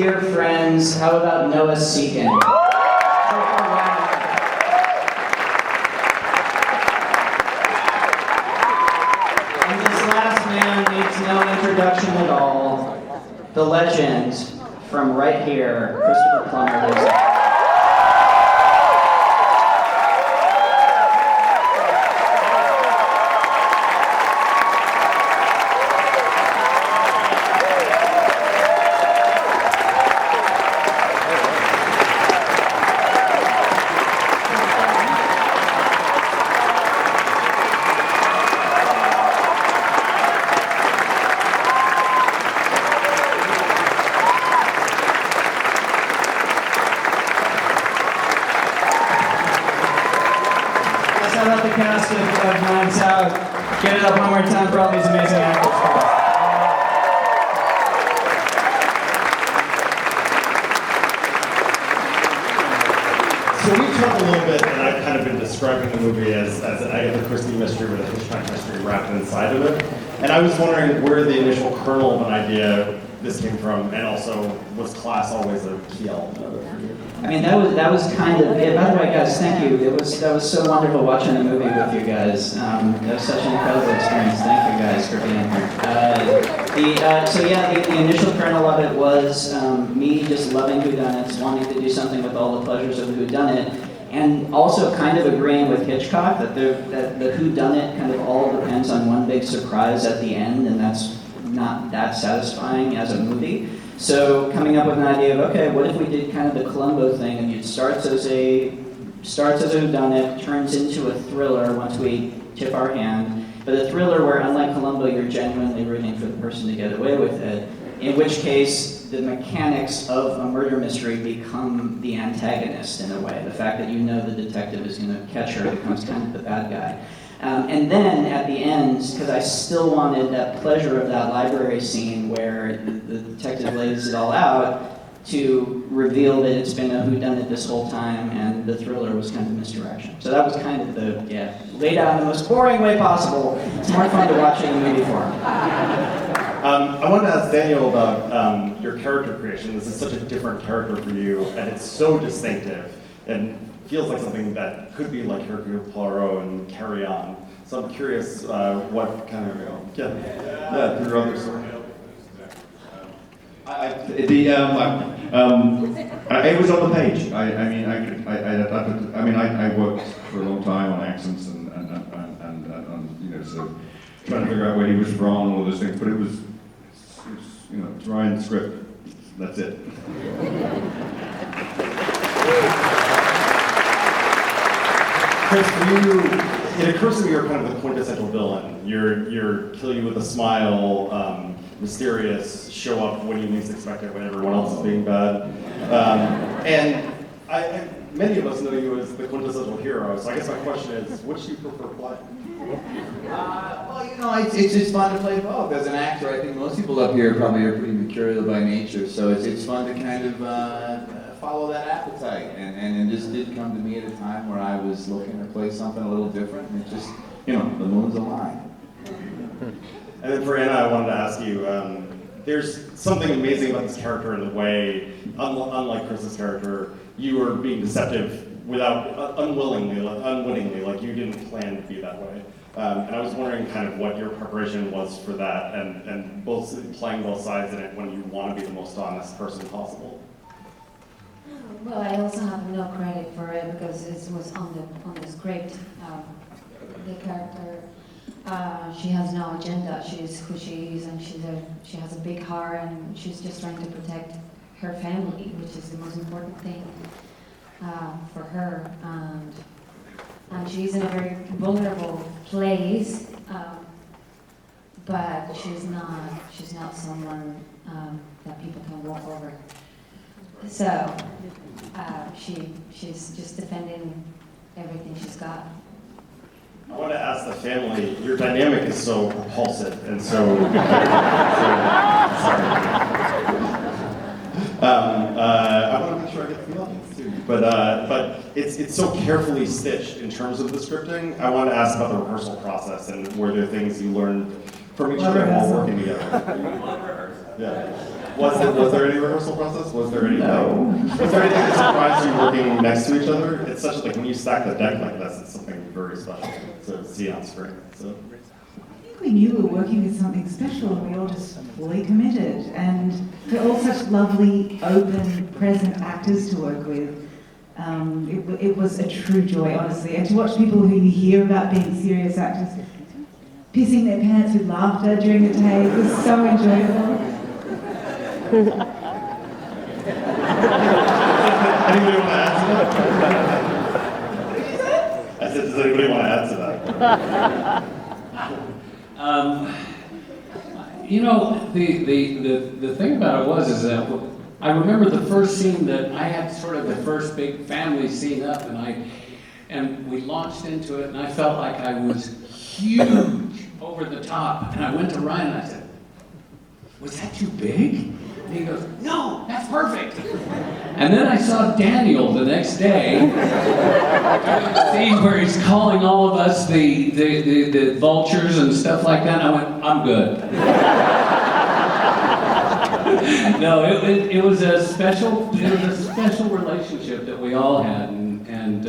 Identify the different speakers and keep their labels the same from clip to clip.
Speaker 1: dear friends, how about Noah Seekin? And this last man needs no introduction at all. The legend from right here, Christopher Plummer, ladies and gentlemen. The cast of Nights Out. Get it up one more time for all these amazing actors.
Speaker 2: So we talked a little bit, and I've kind of been describing the movie as an Agatha Christie mystery with a Hitchcock mystery wrapped inside of it. And I was wondering where the initial kernel of an idea this came from, and also was class always a key element of it for you?
Speaker 1: I mean, that was kind of it. By the way, guys, thank you. That was so wonderful watching the movie with you guys. That was such an incredible experience. Thank you guys for being here. The initial kernel of it was me just loving whodunits, wanting to do something with all the pleasures of whodunit, and also kind of agreeing with Hitchcock that the whodunit kind of all depends on one big surprise at the end, and that's not that satisfying as a movie. So coming up with an idea of, okay, what if we did kind of the Columbo thing, and it starts as a whodunit, turns into a thriller once we tip our hand, but a thriller where, unlike Columbo, you're genuinely rooting for the person to get away with it, in which case the mechanics of a murder mystery become the antagonist in a way. The fact that you know the detective is going to catch her becomes kind of the bad guy. And then at the end, because I still wanted that pleasure of that library scene where the detective lays it all out, to reveal that it's been a whodunit this whole time, and the thriller was kind of misdirection. So that was kind of laid out in the most boring way possible. It's more fun to watch in the movie form.
Speaker 2: I wanted to ask Daniel about your character creation. This is such a different character for you, and it's so distinctive, and feels like something that could be like Hercule Poirot and Carry On. So I'm curious what kind of, your other story.
Speaker 3: It was on the page. I worked for a long time on accents and so trying to figure out where he was from and all those things. But it's Ryan's script. That's it.
Speaker 2: Chris, it occurs to me you're kind of the quintessential villain. You're kill you with a smile, mysterious, show up when you least expect it, when everyone else is being bad. Many of us know you as the quintessential hero, so I guess my question is, which do you prefer playing?
Speaker 4: It's just fun to play both. As an actor, I think most people up here probably are pretty mercurial by nature, so it's fun to kind of follow that appetite. And it just did come to me at a time where I was looking to play something a little different, and it just, the moon's aligned.
Speaker 2: And then for Anna, I wanted to ask you, there's something amazing about this character in the way, unlike Chris's character, you were being deceptive unwittingly, like you didn't plan to be that way. And I was wondering kind of what your preparation was for that, and both playing both sides in it when you want to be the most honest person possible.
Speaker 5: Well, I also have no credit for it because it was on the script. The character, she has no agenda. She's who she is, and she has a big heart, and she's just trying to protect her family, which is the most important thing for her. And she's in a very vulnerable place, but she's not someone that people can walk over. So she's just defending everything she's got.
Speaker 2: I want to ask the family, your dynamic is so propulsive and so sorry. I want to make sure I get the audience too. But it's so carefully stitched in terms of the scripting. I want to ask about the rehearsal process, and were there things you learned from each other while working together? Yeah. Was there any rehearsal process? Was there anything? Was there anything that surprised you working next to each other? It's such like when you stack the deck like this, it's something very special to see on screen. So.
Speaker 6: I think we knew we were working with something special, and we all just fully committed. And they're all such lovely, open, present actors to work with. It was a true joy, honestly. And to watch people who you hear about being serious actors pissing their pants with laughter during the take was so enjoyable.
Speaker 2: Anybody want to add to that? I said, does anybody want to add to that?
Speaker 7: You know, the thing about it is that I remember the first scene that I had sort of the first big family scene up, and we launched into it, and I felt like I was huge over the top, and I went to Ryan and I said, "Was that too big?" And he goes, "No, that's perfect." And then I saw Daniel the next day, doing the scene where he's calling all of us the vultures and stuff like that. And I went, "I'm good." No, it was a special relationship that we all had, and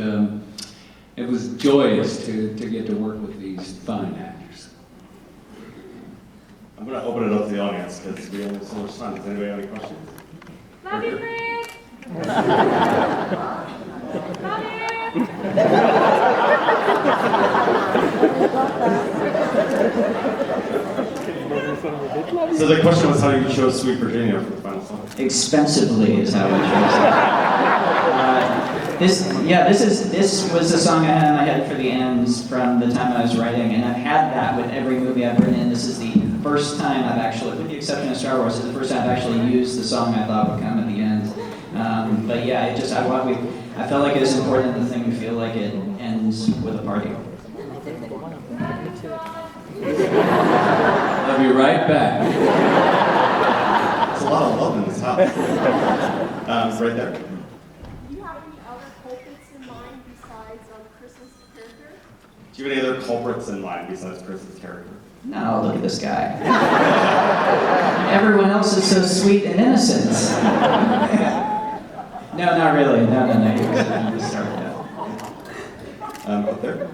Speaker 7: it was joyous to get to work with these fine actors.
Speaker 2: I'm going to open it up to the audience because we only have so much time. Does anybody have any questions?
Speaker 8: Love you, Rick! Love you!
Speaker 2: So the question was how you chose Sweet Virginia for the final song.
Speaker 1: Expensively is how I chose it. This was the song I had in my head for the ends from the time I was writing, and I've had that with every movie I've written in. This is the first time I've actually, with the exception of Star Wars, it's the first time I've actually used the song I thought would come at the end. But yeah, I felt like it was important in the thing to feel like it ends with a party.
Speaker 7: Love you right back.
Speaker 2: There's a lot of love in this house. Right there.
Speaker 8: Do you have any other culprits in mind besides Chris's character?
Speaker 2: Do you have any other culprits in mind besides Chris's character?
Speaker 1: No, look at this guy. Everyone else is so sweet and innocent. No, not really. No. You just started out.
Speaker 2: Up there.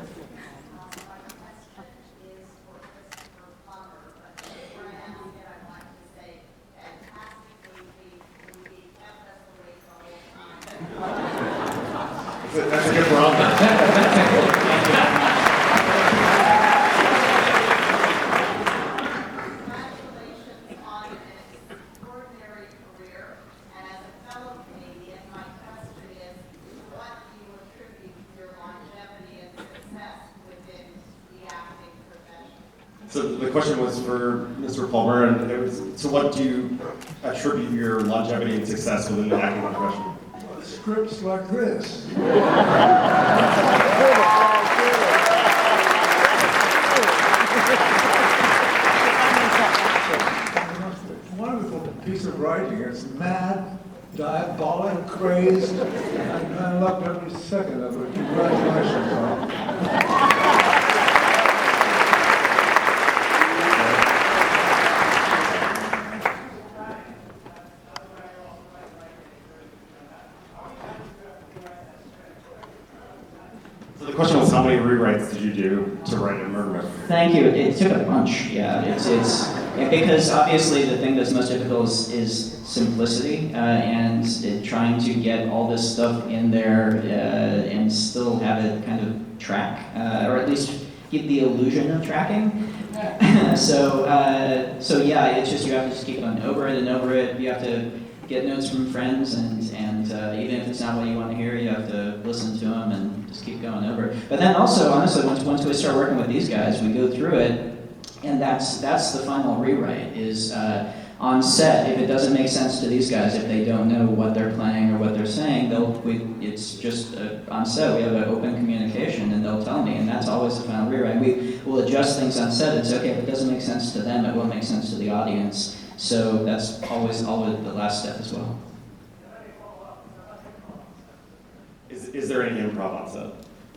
Speaker 2: That's a good problem. So the question was for Mr. Palmer, and it was, so what do you attribute your longevity and success within the acting profession?
Speaker 9: Scripts like this. Wonderful piece of writing. It's mad, diabolic, crazed, and I loved every second of it. Congratulations on it.
Speaker 2: So the question was, how many rewrites did you do to write a murder mystery?
Speaker 1: Thank you. It took a bunch. Yeah, it's because obviously the thing that's most difficult is simplicity and trying to get all this stuff in there and still have it kind of track, or at least give the illusion of tracking. So yeah, it's just you have to just keep going over it and over it. You have to get notes from friends, and even if it's not what you want to hear, you have to listen to them and just keep going over it. But then also, honestly, once we start working with these guys, we go through it, and that's the final rewrite, is on set, if it doesn't make sense to these guys, if they don't know what they're playing or what they're saying, it's just on set, we have an open communication, and they'll tell me, and that's always the final rewrite. We will adjust things on set, and say, okay, if it doesn't make sense to them, it will make sense to the audience. So that's always the last step as well.
Speaker 2: Is there any improv on set?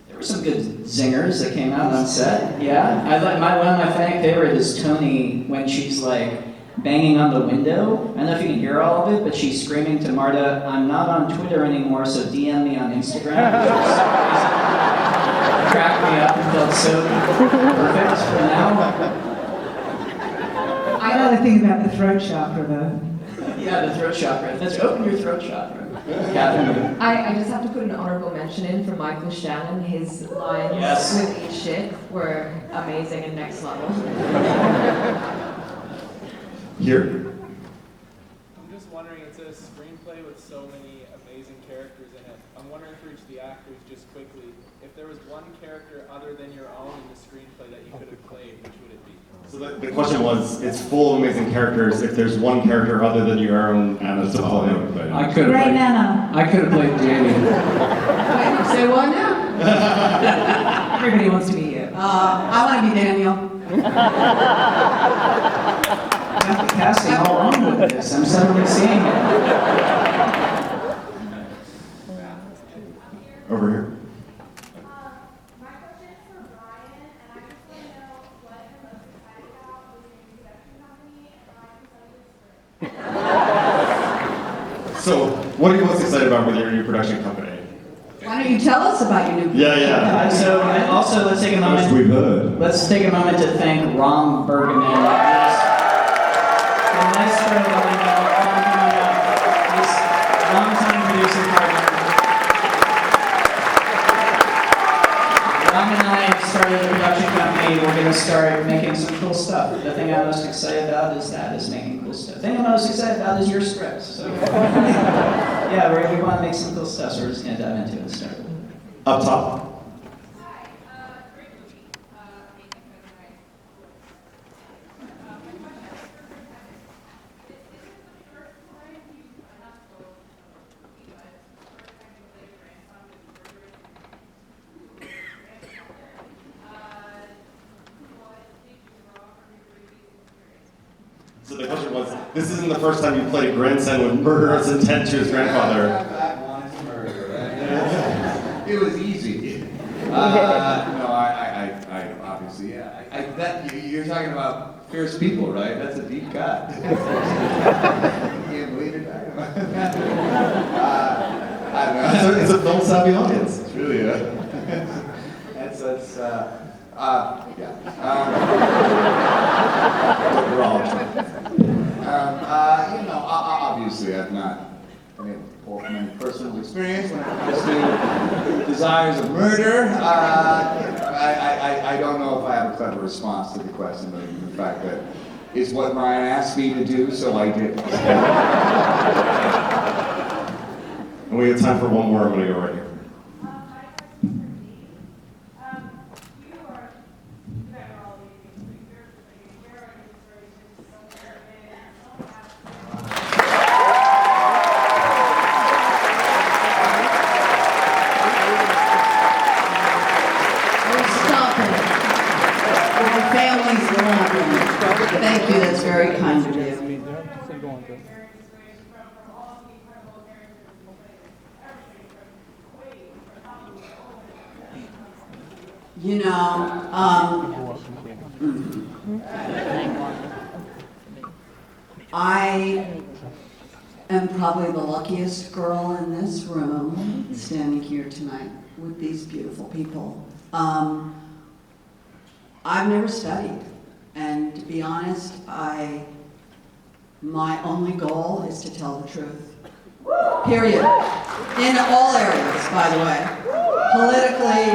Speaker 1: There were some good zingers that came out on set. Yeah, one of my favorite is Toni when she's like banging on the window. I don't know if you can hear all of it, but she's screaming to Marta, "I'm not on Twitter anymore, so DM me on Instagram." Cracked me up and felt so perfect for now.
Speaker 6: I got to think about the throat chakra though.
Speaker 1: Yeah, the throat chakra. Let's open your throat chakra. Catherine.
Speaker 10: I just have to put an honorable mention in for Michael Shannon. His lines
Speaker 1: Yes.
Speaker 10: with each shit were amazing and next level.
Speaker 2: Here.
Speaker 11: I'm just wondering, it's a screenplay with so many amazing characters in it. I'm wondering for each of the actors, just quickly, if there was one character other than your own in the screenplay that you could have played, which would it be?
Speaker 2: So the question was, it's full of amazing characters. If there's one character other than your own, Anna, to play.
Speaker 7: I could
Speaker 6: Great
Speaker 7: have
Speaker 6: Nana.
Speaker 7: played Danny.
Speaker 12: Wait, say what now?
Speaker 6: Everybody wants to be you.
Speaker 12: I want to be Daniel.
Speaker 1: Got the casting all wrong with this. I'm suddenly seeing it.
Speaker 2: Over here.
Speaker 8: My question is for Ryan, and I just want to know what you're most excited about with your new production company and how I can tell you the script.
Speaker 2: So, what are you most excited about with your new production company?
Speaker 12: Why don't you tell us about your new
Speaker 2: Yeah.
Speaker 1: So and also let's take a moment.
Speaker 3: As we've heard.
Speaker 1: Let's take a moment to thank Ron Bergman. A nice friend of mine, he's a longtime producer partner. Ron and I started a production company. We're going to start making some cool stuff. The thing I'm most excited about is making cool stuff. The thing I'm most excited about is your script. So yeah, we want to make some cool stuff, so we're just going to dive into it and start.
Speaker 2: Up top.
Speaker 8: Great movie.
Speaker 2: So the question was, this isn't the first time you played a grandson with murderous intent to his grandfather.
Speaker 4: That one's murder. It was easy. No, I obviously, yeah. You're talking about fierce people, right? That's a deep cut. You can't believe it. I don't know.
Speaker 2: It's a film savvy audience.
Speaker 4: It's really overall. Obviously I've not pulled from any personal experience when it comes to desires of murder. I don't know if I have a clever response to the question, other than the fact that it's what Ryan asked me to do, so I did.
Speaker 2: And we have time for one more. I'm going to go right here.
Speaker 12: Thank you, that's very kind of you. You know, I am probably the luckiest girl in this room, standing here tonight with these beautiful people. I've never studied, and to be honest, my only goal is to tell the truth. Period. In all areas, by the way. Politically,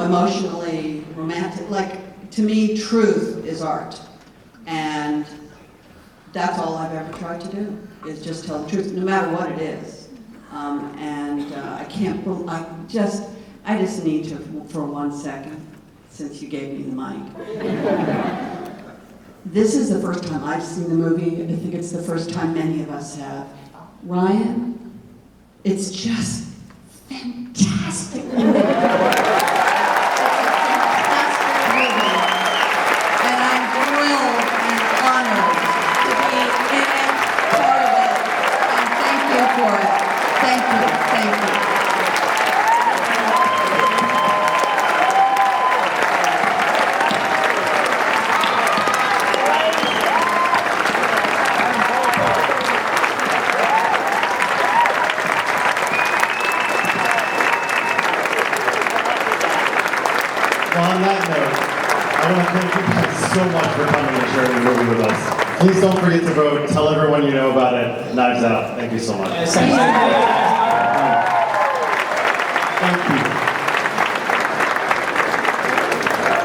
Speaker 12: emotionally, romantic. Like, to me, truth is art. And that's all I've ever tried to do, is just tell the truth, no matter what it is. I just need to, for 1 second, since you gave me the mic. This is the first time I've seen the movie. I think it's the first time many of us have. Ryan, it's just fantastic. And I'm thrilled and honored to be in it, part of it, and thank you for it. Thank you.
Speaker 2: want to thank you guys so much for coming and sharing the movie with us. Please don't forget to vote. Tell everyone you know about it. Knives Out. Thank you so much.
Speaker 1: Thank you.
Speaker 2: Thank you.